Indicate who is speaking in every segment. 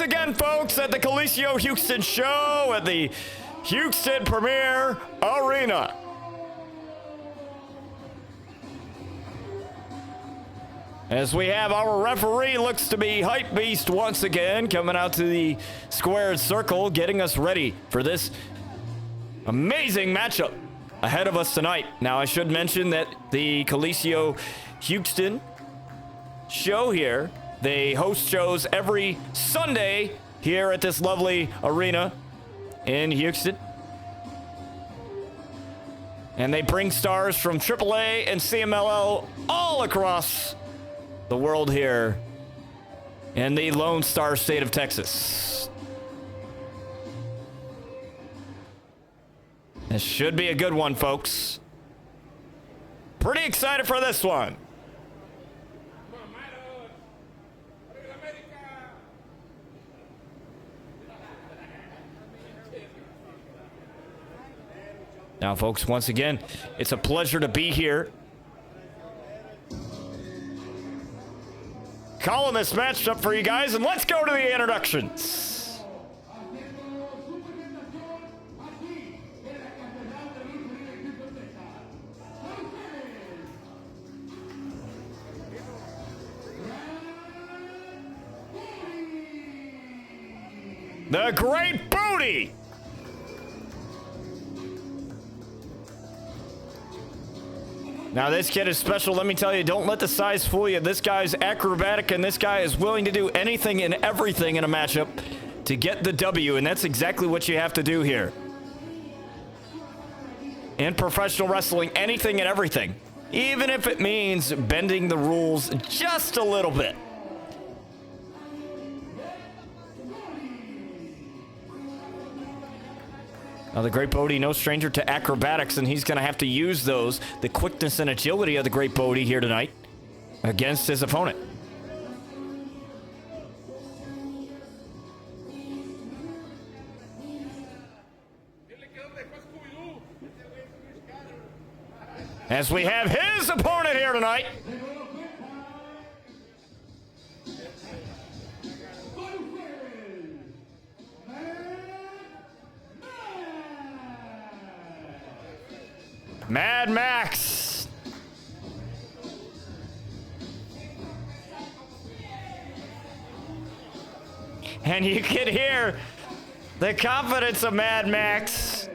Speaker 1: again, folks, at the Coliseo Houston show at the Houston Premier Arena. As we have our referee, looks to be Hype Beast once again, coming out to the squared circle, getting us ready for this amazing matchup ahead of us tonight. Now, I should mention that the Coliseo Houston show here, they host shows every Sunday here at this lovely arena in Houston. And they bring stars from AAA and CMLL all across the world here in the Lone Star State of Texas. This should be a good one, folks. Pretty excited for this one. Now, folks, once again, it's a pleasure to be here. Calling this matchup for you guys, and let's go to the introductions. The Great Bodhi. Now, this kid is special. Let me tell you, don't let the size fool you. This guy's acrobatic, and this guy is willing to do anything and everything in a matchup to get the W, and that's exactly what you have to do here. In professional wrestling, anything and everything, even if it means bending the rules just a little bit. Now, the Great Bodhi, no stranger to acrobatics, and he's going to have to use those, the quickness and agility of the Great Bodhi here tonight against his opponent. As we have his opponent here tonight. Mad Max. And you can hear the confidence of Mad Max.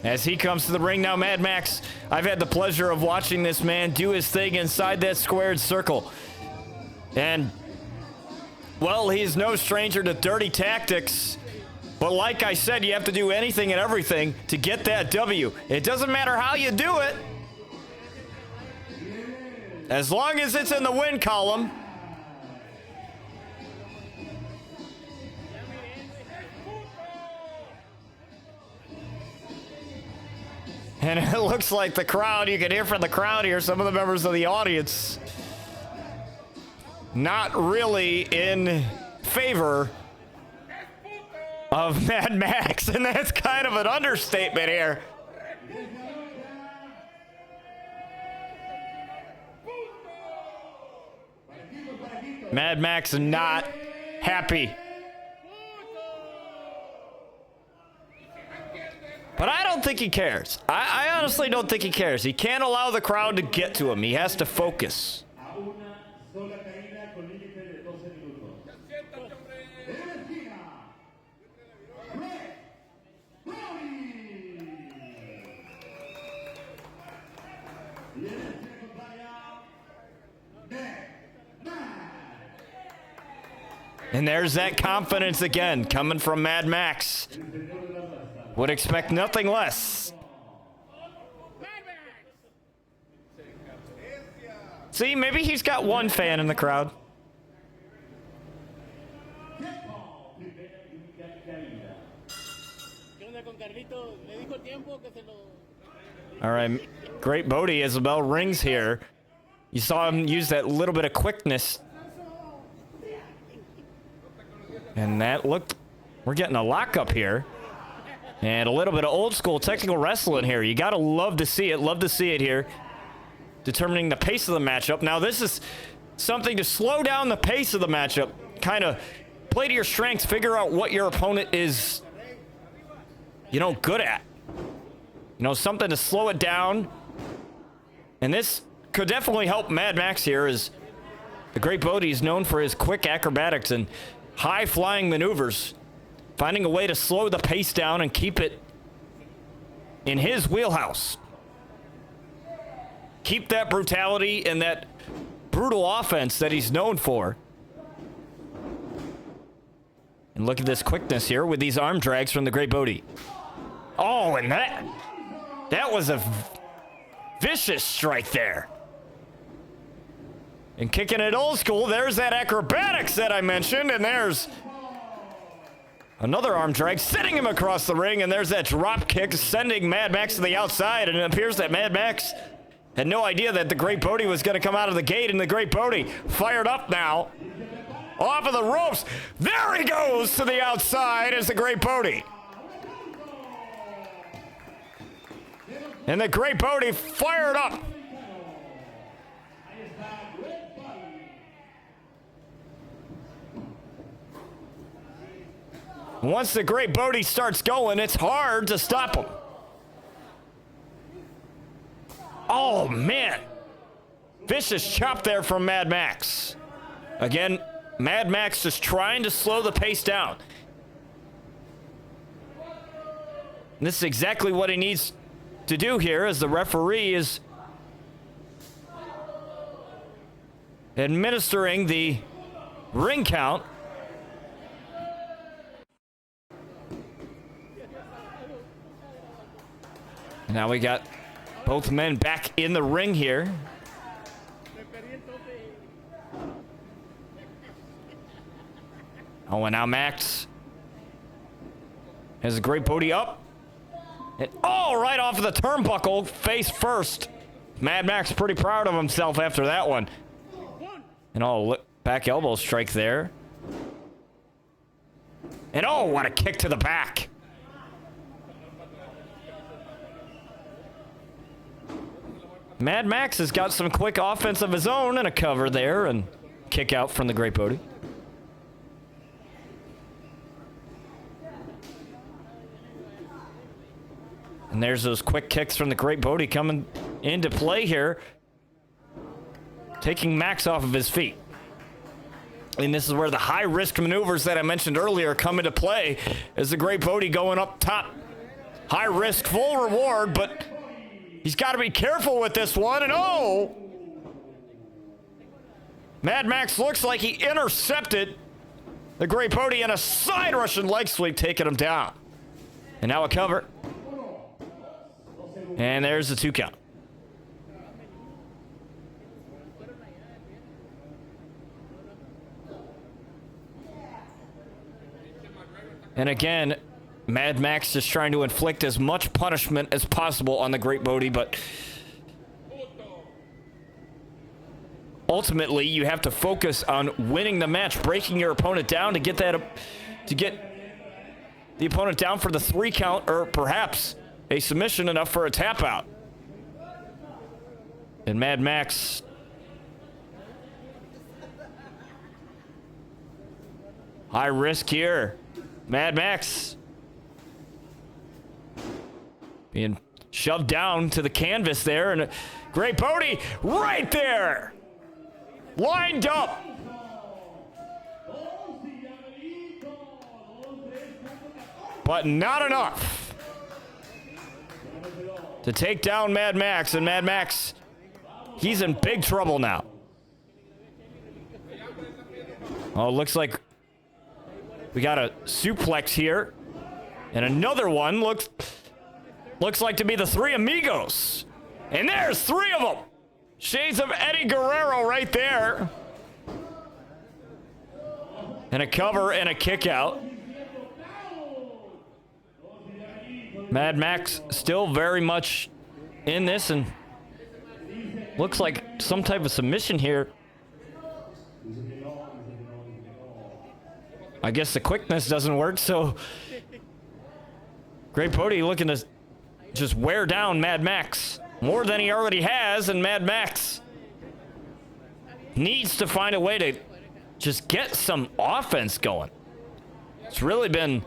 Speaker 1: As he comes to the ring now, Mad Max, I've had the pleasure of watching this man do his thing inside that squared circle. And, well, he's no stranger to dirty tactics. But like I said, you have to do anything and everything to get that W. It doesn't matter how you do it. As long as it's in the win column. And it looks like the crowd, you can hear from the crowd here, some of the members of the audience, not really in favor of Mad Max, and that's kind of an understatement here. Mad Max not happy. But I don't think he cares. I honestly don't think he cares. He can't allow the crowd to get to him. He has to focus. And there's that confidence again coming from Mad Max. Would expect nothing less. See, maybe he's got one fan in the crowd. All right, Great Bodhi as the bell rings here. You saw him use that little bit of quickness. And that looked, we're getting a lockup here. And a little bit of old school technical wrestling here. You got to love to see it here. determining the pace of the matchup. Now, this is something to slow down the pace of the matchup. Kind of play to your strengths, figure out what your opponent is, good at. Something to slow it down. And this could definitely help Mad Max here, as the Great Bodhi is known for his quick acrobatics and high-flying maneuvers. Finding a way to slow the pace down and keep it in his wheelhouse. Keep that brutality and that brutal offense that he's known for. And look at this quickness here with these arm drags from the Great Bodhi. Oh, and that was a vicious strike there. And kicking it old school, there's that acrobatics that I mentioned, and there's another arm drag, sending him across the ring, and there's that drop kick, sending Mad Max to the outside, and it appears that Mad Max had no idea that the Great Bodhi was going to come out of the gate, and the Great Bodhi fired up now. Off of the ropes. There he goes to the outside as the Great Bodhi. And the Great Bodhi fired up. Once the Great Bodhi starts going, it's hard to stop him. Oh, man. Vicious chop there from Mad Max. Again, Mad Max just trying to slow the pace down. And this is exactly what he needs to do here, as the referee is administering the ring count. Now we got both men back in the ring here. Oh, and now Max has a Great Bodhi up. And right off of the turnbuckle, face first. Mad Max pretty proud of himself after that one. And back elbow strike there. And what a kick to the back. Mad Max has got some quick offense of his own, and a cover there, and kick out from the Great Bodhi. And there's those quick kicks from the Great Bodhi coming into play here, taking Max off of his feet. And this is where the high-risk maneuvers that I mentioned earlier come into play, as the Great Bodhi going up top. High risk, full reward, but he's got to be careful with this one. And Mad Max looks like he intercepted the Great Bodhi in a side Russian leg sweep, taking him down. And now a cover. And there's the 2 count. And again, Mad Max just trying to inflict as much punishment as possible on the Great Bodhi, but ultimately you have to focus on winning the match, breaking your opponent down to get the opponent down for the 3 count, or perhaps a submission enough for a tap out. And Mad Max high risk here. Mad Max being shoved down to the canvas there, and Great Bodhi right there, lined up. But not enough to take down Mad Max, and Mad Max, he's in big trouble now. Looks like we got a suplex here, and another one looks like to be the 3 amigos. And there's 3 of them. Shades of Eddie Guerrero right there. And a cover and a kick out. Mad Max still very much in this, and looks like some type of submission here. I guess the quickness doesn't work, so Great Bodhi looking to just wear down Mad Max. more than he already has, and Mad Max needs to find a way to just get some offense going. It's really been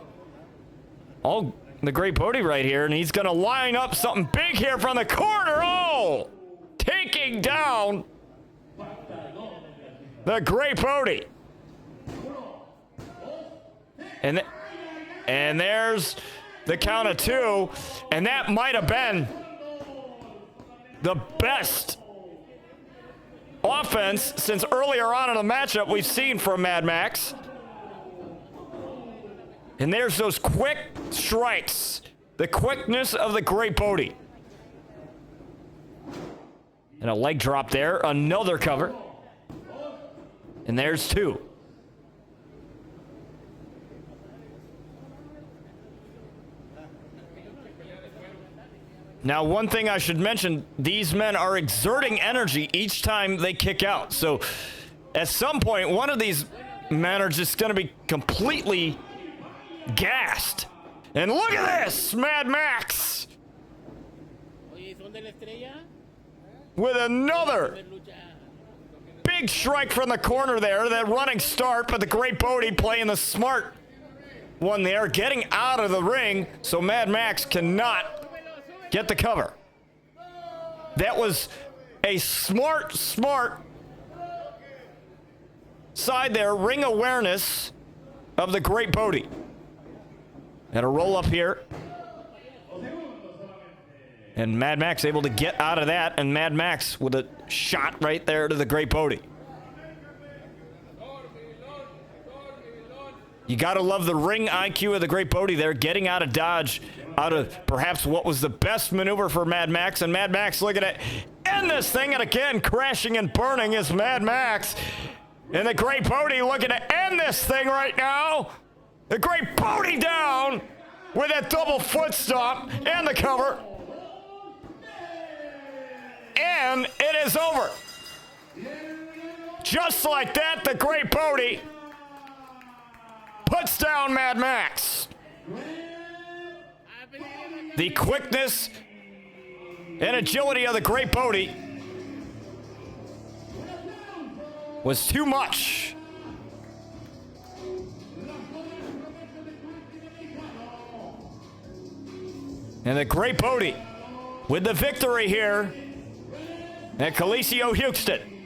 Speaker 1: all the Great Bodhi right here, and he's going to line up something big here from the corner. Oh! Taking down the Great Bodhi. And there's the count of 2, and that might have been the best offense since earlier on in the matchup we've seen from Mad Max. And there's those quick strikes, the quickness of the Great Bodhi. And a leg drop there, another cover. And there's 2. Now, one thing I should mention, these men are exerting energy each time they kick out. So at some point, one of these men are just going to be completely gassed. And look at this, Mad Max with another big strike from the corner there. That running start, but the Great Bodhi playing the smart one there, getting out of the ring so Mad Max cannot get the cover. That was a smart side there, ring awareness of the Great Bodhi. And a roll up here. And Mad Max able to get out of that, and Mad Max with a shot right there to the Great Bodhi. You gotta love the ring IQ of the Great Bodhi there, getting out of dodge, out of perhaps what was the best maneuver for Mad Max, and Mad Max looking at end this thing, and again crashing and burning is Mad Max. And the Great Bodhi looking to end this thing right now. The Great Bodhi down with that double foot stomp and the cover. And it is over. Just like that, the Great Bodhi puts down Mad Max. The quickness and agility of the Great Bodhi was too much. And the Great Bodhi with the victory here at Coliseo, Houston.